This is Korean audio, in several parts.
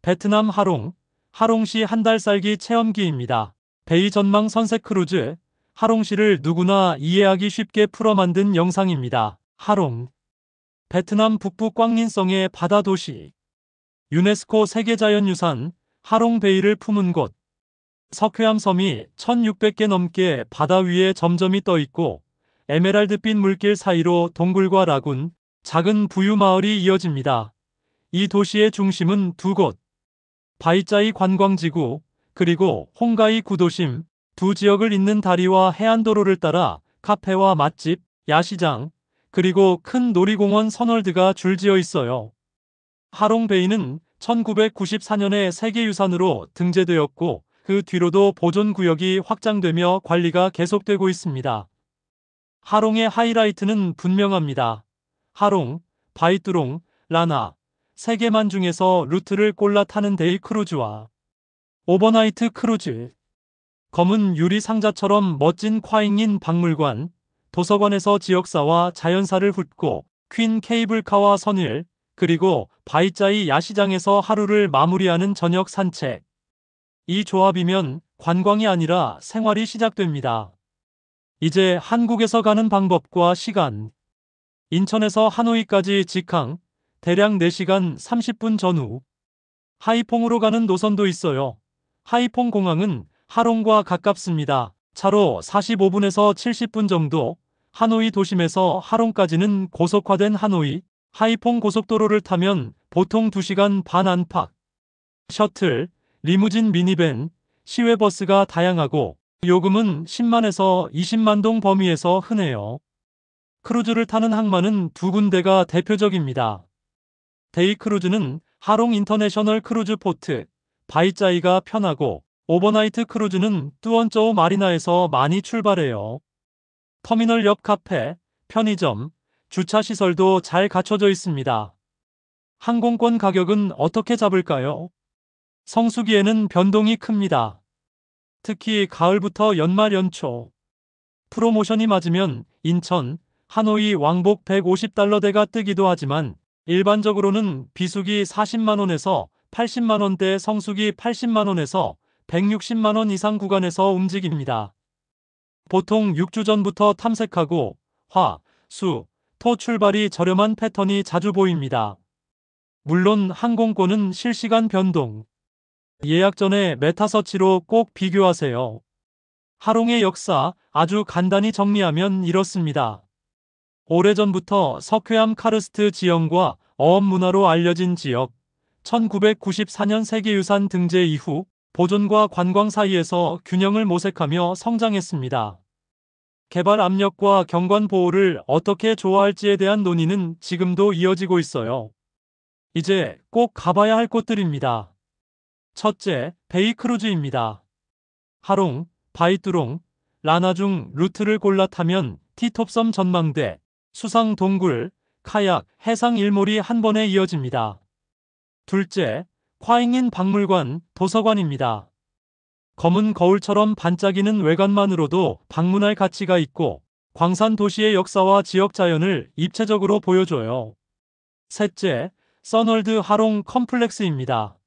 베트남 하롱, 하롱시 한 달 살기 체험기입니다. 베이 전망 선셋 크루즈, 하롱시를 누구나 이해하기 쉽게 풀어 만든 영상입니다. 하롱, 베트남 북부 꽝린성의 바다 도시. 유네스코 세계자연유산, 하롱베이를 품은 곳. 석회암 섬이 1600개 넘게 바다 위에 점점이 떠 있고 에메랄드빛 물길 사이로 동굴과 라군, 작은 부유 마을이 이어집니다. 이 도시의 중심은 두 곳, 바이짜이 관광지구, 그리고 홍가이 구도심, 두 지역을 잇는 다리와 해안도로를 따라 카페와 맛집, 야시장, 그리고 큰 놀이공원 선월드가 줄지어 있어요. 하롱베이는 1994년에 세계유산으로 등재되었고 그 뒤로도 보존구역이 확장되며 관리가 계속되고 있습니다. 하롱의 하이라이트는 분명합니다. 하롱, 바이뚜롱, 라나, 세 개만 중에서 루트를 골라 타는 데이 크루즈와 오버나이트 크루즈. 검은 유리 상자처럼 멋진 콰잉인 박물관, 도서관에서 지역사와 자연사를 훑고 퀸 케이블카와 선일, 그리고 바이짜이 야시장에서 하루를 마무리하는 저녁 산책. 이 조합이면 관광이 아니라 생활이 시작됩니다. 이제 한국에서 가는 방법과 시간. 인천에서 하노이까지 직항, 대략 4시간 30분 전후. 하이퐁으로 가는 노선도 있어요. 하이퐁 공항은 하롱과 가깝습니다. 차로 45분에서 70분 정도. 하노이 도심에서 하롱까지는 고속화된 하노이, 하이퐁 고속도로를 타면 보통 2시간 반 안팎. 셔틀, 리무진 미니밴, 시외버스가 다양하고 요금은 10만에서 20만 동 범위에서 흔해요. 크루즈를 타는 항만은 두 군데가 대표적입니다. 데이 크루즈는 하롱 인터내셔널 크루즈 포트, 바이짜이가 편하고 오버나이트 크루즈는 뚜언쩌우 마리나에서 많이 출발해요. 터미널 옆 카페, 편의점, 주차시설도 잘 갖춰져 있습니다. 항공권 가격은 어떻게 잡을까요? 성수기에는 변동이 큽니다. 특히 가을부터 연말 연초. 프로모션이 맞으면 인천, 하노이 왕복 150달러대가 뜨기도 하지만 일반적으로는 비수기 40만원에서 80만원대, 성수기 80만원에서 160만원 이상 구간에서 움직입니다. 보통 6주 전부터 탐색하고 화, 수, 토 출발이 저렴한 패턴이 자주 보입니다. 물론 항공권은 실시간 변동. 예약 전에 메타서치로 꼭 비교하세요. 하롱의 역사 아주 간단히 정리하면 이렇습니다. 오래전부터 석회암 카르스트 지형과 어업 문화로 알려진 지역, 1994년 세계유산 등재 이후 보존과 관광 사이에서 균형을 모색하며 성장했습니다. 개발 압력과 경관 보호를 어떻게 조화할지에 대한 논의는 지금도 이어지고 있어요. 이제 꼭 가봐야 할 곳들입니다. 첫째, 베이 크루즈입니다. 하롱, 바이뚜롱, 라나 중 루트를 골라 타면 티톱섬 전망대, 수상 동굴, 카약, 해상 일몰이 한 번에 이어집니다. 둘째, 콰잉인 박물관, 도서관입니다. 검은 거울처럼 반짝이는 외관만으로도 방문할 가치가 있고 광산 도시의 역사와 지역 자연을 입체적으로 보여줘요. 셋째, 선월드 하롱 컴플렉스입니다.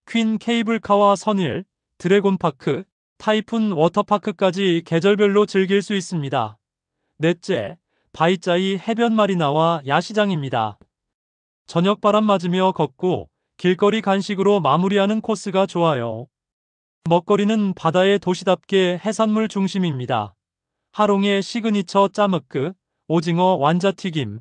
퀸 케이블카와 선일, 드래곤파크, 타이푼 워터파크까지 계절별로 즐길 수 있습니다. 넷째, 바이짜이 해변 마리나와 야시장입니다. 저녁바람 맞으며 걷고 길거리 간식으로 마무리하는 코스가 좋아요. 먹거리는 바다의 도시답게 해산물 중심입니다. 하롱의 시그니처 짜먹그, 오징어 완자튀김.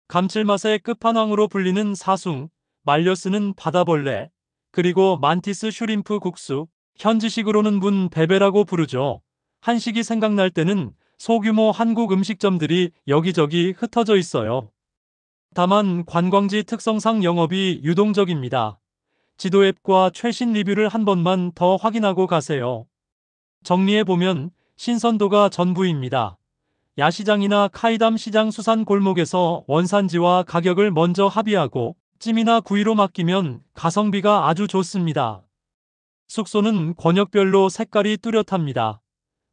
감칠맛의 끝판왕으로 불리는 사숭, 말려 쓰는 바다벌레, 그리고 만티스 슈림프 국수, 현지식으로는 분 베베라고 부르죠. 한식이 생각날 때는 소규모 한국 음식점들이 여기저기 흩어져 있어요. 다만 관광지 특성상 영업이 유동적입니다. 지도 앱과 최신 리뷰를 한 번만 더 확인하고 가세요. 정리해보면 신선도가 전부입니다. 야시장이나 카이담 시장 수산 골목에서 원산지와 가격을 먼저 합의하고 찜이나 구이로 맡기면 가성비가 아주 좋습니다. 숙소는 권역별로 색깔이 뚜렷합니다.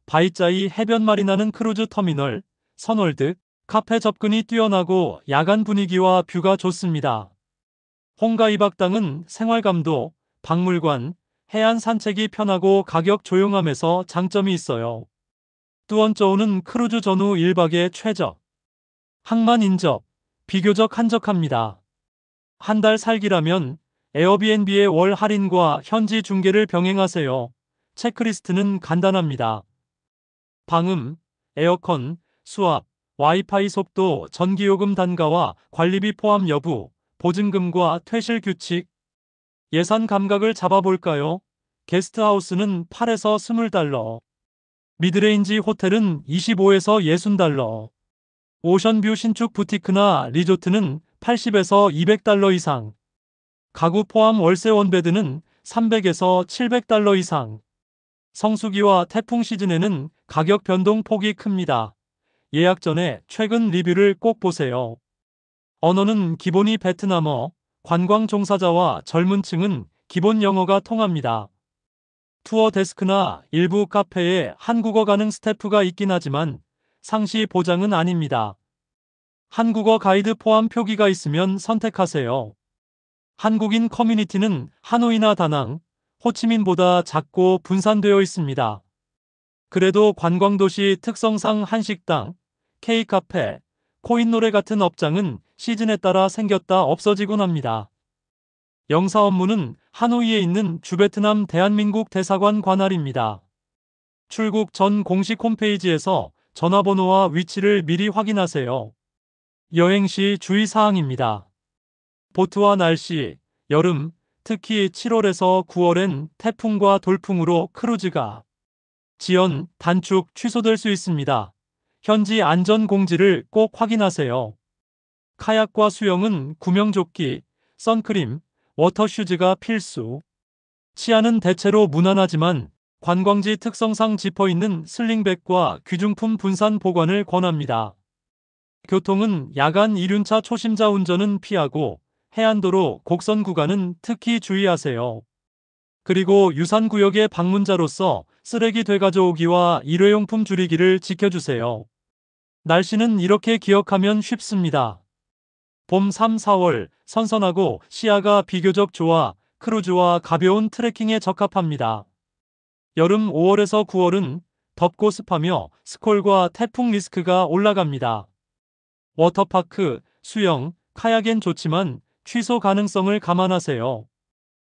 바이짜이 해변 마리나는 크루즈 터미널, 선월드, 카페 접근이 뛰어나고 야간 분위기와 뷰가 좋습니다. 홍가이박당은 생활감도, 박물관, 해안 산책이 편하고 가격 조용함에서 장점이 있어요. 뚜원쩌우는 크루즈 전후 1박에 최적. 항만 인접, 비교적 한적합니다. 한 달 살기라면 에어비앤비의 월 할인과 현지 중계를 병행하세요. 체크리스트는 간단합니다. 방음, 에어컨, 수압, 와이파이 속도, 전기요금 단가와 관리비 포함 여부, 보증금과 퇴실 규칙. 예산 감각을 잡아볼까요? 게스트하우스는 8에서 20달러, 미드레인지 호텔은 25에서 60달러, 오션뷰 신축 부티크나 리조트는 80에서 200달러 이상, 가구 포함 월세 원베드는 300에서 700달러 이상. 성수기와 태풍 시즌에는 가격 변동 폭이 큽니다. 예약 전에 최근 리뷰를 꼭 보세요. 언어는 기본이 베트남어, 관광 종사자와 젊은 층은 기본 영어가 통합니다. 투어 데스크나 일부 카페에 한국어 가능 스태프가 있긴 하지만 상시 보장은 아닙니다. 한국어 가이드 포함 표기가 있으면 선택하세요. 한국인 커뮤니티는 하노이나 다낭, 호치민보다 작고 분산되어 있습니다. 그래도 관광도시 특성상 한식당, K카페, 코인노래 같은 업장은 시즌에 따라 생겼다 없어지곤 합니다. 영사 업무는 하노이에 있는 주베트남 대한민국 대사관 관할입니다. 출국 전 공식 홈페이지에서 전화번호와 위치를 미리 확인하세요. 여행 시 주의사항입니다. 보트와 날씨, 여름, 특히 7월에서 9월엔 태풍과 돌풍으로 크루즈가 지연, 단축, 취소될 수 있습니다. 현지 안전 공지를 꼭 확인하세요. 카약과 수영은 구명조끼, 선크림, 워터슈즈가 필수. 치아는 대체로 무난하지만 관광지 특성상 지퍼있는 슬링백과 귀중품 분산 보관을 권합니다. 교통은 야간 이륜차 초심자 운전은 피하고 해안도로 곡선 구간은 특히 주의하세요. 그리고 유산구역의 방문자로서 쓰레기 되가져오기와 일회용품 줄이기를 지켜주세요. 날씨는 이렇게 기억하면 쉽습니다. 봄 3, 4월 선선하고 시야가 비교적 좋아 크루즈와 가벼운 트레킹에 적합합니다. 여름 5월에서 9월은 덥고 습하며 스콜과 태풍 리스크가 올라갑니다. 워터파크, 수영, 카약엔 좋지만 취소 가능성을 감안하세요.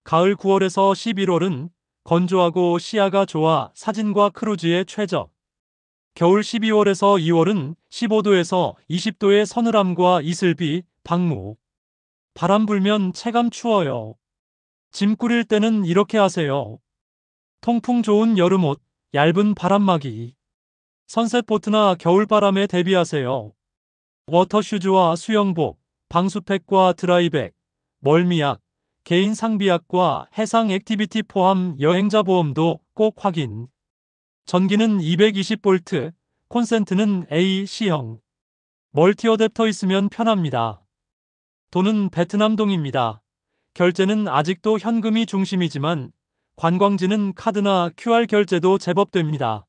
가을 9월에서 11월은 건조하고 시야가 좋아 사진과 크루즈에 최적. 겨울 12월에서 2월은 15도에서 20도의 서늘함과 이슬비, 방무. 바람 불면 체감 추워요. 짐 꾸릴 때는 이렇게 하세요. 통풍 좋은 여름옷, 얇은 바람막이. 선셋보트나 겨울바람에 대비하세요. 워터슈즈와 수영복, 방수팩과 드라이백, 멀미약, 개인 상비약과 해상 액티비티 포함 여행자 보험도 꼭 확인. 전기는 220V, 콘센트는 A-C형. 멀티 어댑터 있으면 편합니다. 돈은 베트남 동입니다. 결제는 아직도 현금이 중심이지만 관광지는 카드나 QR 결제도 제법 됩니다.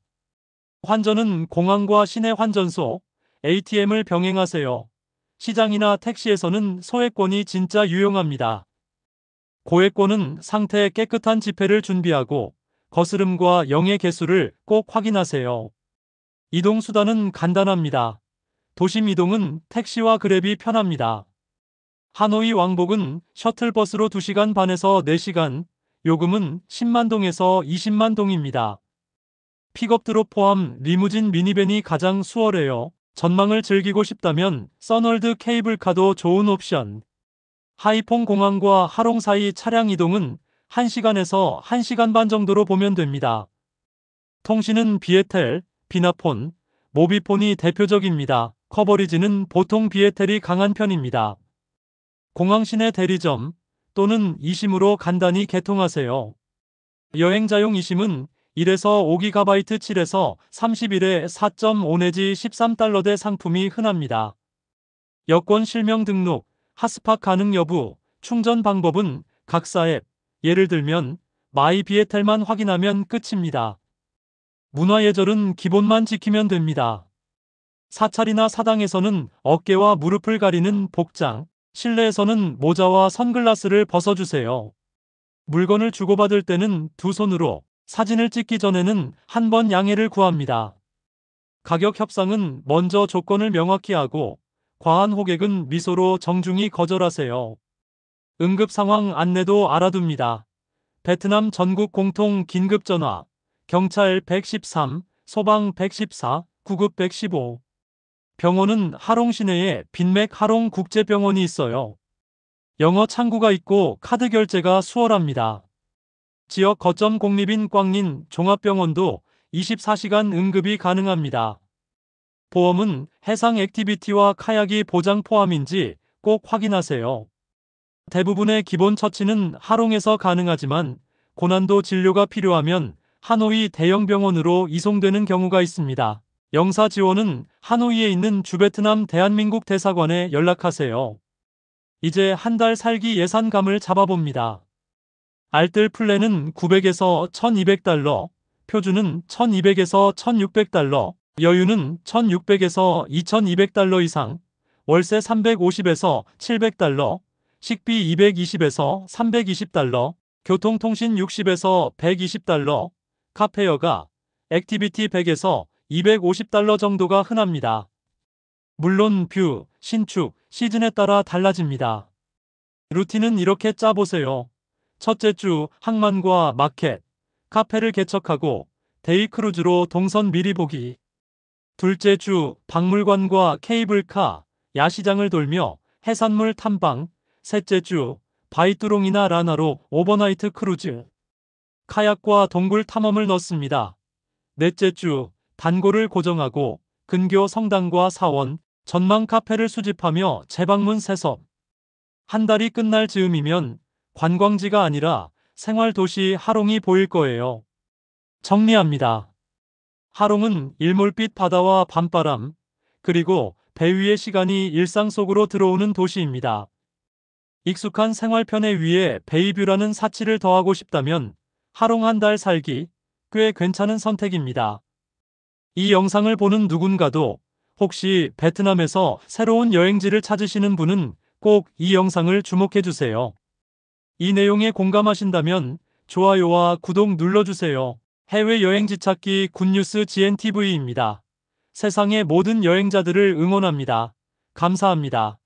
환전은 공항과 시내 환전소, ATM을 병행하세요. 시장이나 택시에서는 소액권이 진짜 유용합니다. 고액권은 상태 깨끗한 지폐를 준비하고 거스름과 영의 개수를 꼭 확인하세요. 이동 수단은 간단합니다. 도심 이동은 택시와 그랩이 편합니다. 하노이 왕복은 셔틀버스로 2시간 반에서 4시간, 요금은 10만 동에서 20만 동입니다. 픽업 드롭 포함 리무진 미니밴이 가장 수월해요. 전망을 즐기고 싶다면 써널드 케이블카도 좋은 옵션. 하이퐁 공항과 하롱 사이 차량 이동은 1시간에서 1시간 반 정도로 보면 됩니다. 통신은 비에텔, 비나폰, 모비폰이 대표적입니다. 커버리지는 보통 비에텔이 강한 편입니다. 공항 시내 대리점 또는 이심으로 간단히 개통하세요. 여행자용 이심은 1에서 5GB 7에서 31에 4.5 내지 13달러대 상품이 흔합니다. 여권 실명 등록, 핫스팟 가능 여부, 충전 방법은 각사 앱, 예를 들면 마이비에텔만 확인하면 끝입니다. 문화예절은 기본만 지키면 됩니다. 사찰이나 사당에서는 어깨와 무릎을 가리는 복장, 실내에서는 모자와 선글라스를 벗어주세요. 물건을 주고받을 때는 두 손으로, 사진을 찍기 전에는 한 번 양해를 구합니다. 가격 협상은 먼저 조건을 명확히 하고 과한 호객은 미소로 정중히 거절하세요. 응급 상황 안내도 알아둡니다. 베트남 전국 공통 긴급 전화, 경찰 113, 소방 114, 구급 115. 병원은 하롱 시내에 빈맥 하롱 국제병원이 있어요. 영어 창구가 있고 카드 결제가 수월합니다. 지역 거점 공립인 꽝린 종합병원도 24시간 응급이 가능합니다. 보험은 해상 액티비티와 카약이 보장 포함인지 꼭 확인하세요. 대부분의 기본 처치는 하롱에서 가능하지만 고난도 진료가 필요하면 하노이 대형 병원으로 이송되는 경우가 있습니다. 영사 지원은 하노이에 있는 주베트남 대한민국 대사관에 연락하세요. 이제 한 달 살기 예산감을 잡아봅니다. 알뜰 플랜은 900에서 1200달러, 표준은 1200에서 1600달러, 여유는 1600에서 2200달러 이상, 월세 350에서 700달러, 식비 220에서 320달러, 교통통신 60에서 120달러, 카페여가, 액티비티 100에서 250달러 정도가 흔합니다. 물론 뷰, 신축, 시즌에 따라 달라집니다. 루틴은 이렇게 짜보세요. 첫째 주 항만과 마켓, 카페를 개척하고 데이 크루즈로 동선 미리 보기. 둘째 주 박물관과 케이블카, 야시장을 돌며 해산물 탐방. 셋째 주 바이뚜롱이나 라나로 오버나이트 크루즈, 카약과 동굴 탐험을 넣습니다. 넷째 주 단골을 고정하고 근교 성당과 사원, 전망 카페를 수집하며 재방문 세섭. 한 달이 끝날 즈음이면 관광지가 아니라 생활도시 하롱이 보일 거예요. 정리합니다. 하롱은 일몰빛 바다와 밤바람, 그리고 배 위의 시간이 일상 속으로 들어오는 도시입니다. 익숙한 생활편에 위에 베이뷰라는 사치를 더하고 싶다면 하롱 한 달 살기 꽤 괜찮은 선택입니다. 이 영상을 보는 누군가도 혹시 베트남에서 새로운 여행지를 찾으시는 분은 꼭 이 영상을 주목해주세요. 이 내용에 공감하신다면 좋아요와 구독 눌러주세요. 해외여행지 찾기 굿뉴스 GNTV입니다. 세상의 모든 여행자들을 응원합니다. 감사합니다.